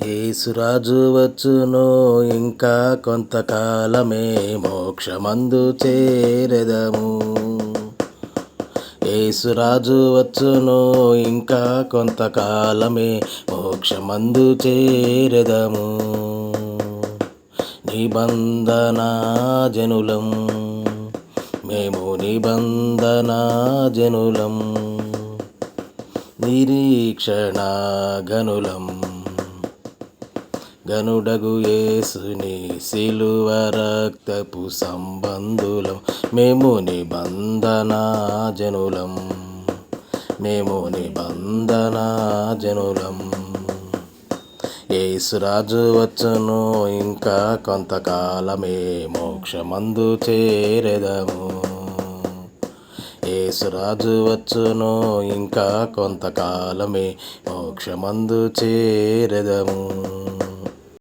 యేసురాజు వచ్చును ఇంకా కొంతకాలమే మోక్షమందు చేరెదము. యేసురాజు వచ్చును ఇంకా కొంతకాలమే మోక్షమందు చేరెదము. నిబంధన జనులం మేము నిబంధన జనులం, నిరీక్షణ గనులం. గనుడగు యేసుని సిలువ రక్తపు సంబంధులం, మేము నిబంధన జనులం, మేము నిబంధన జనులం. యేసురాజు వచ్చును ఇంకా కొంతకాలమే మోక్షమందు చేరెదము. యేసురాజు వచ్చును ఇంకా కొంతకాలమే మోక్షమందు చేరెదము.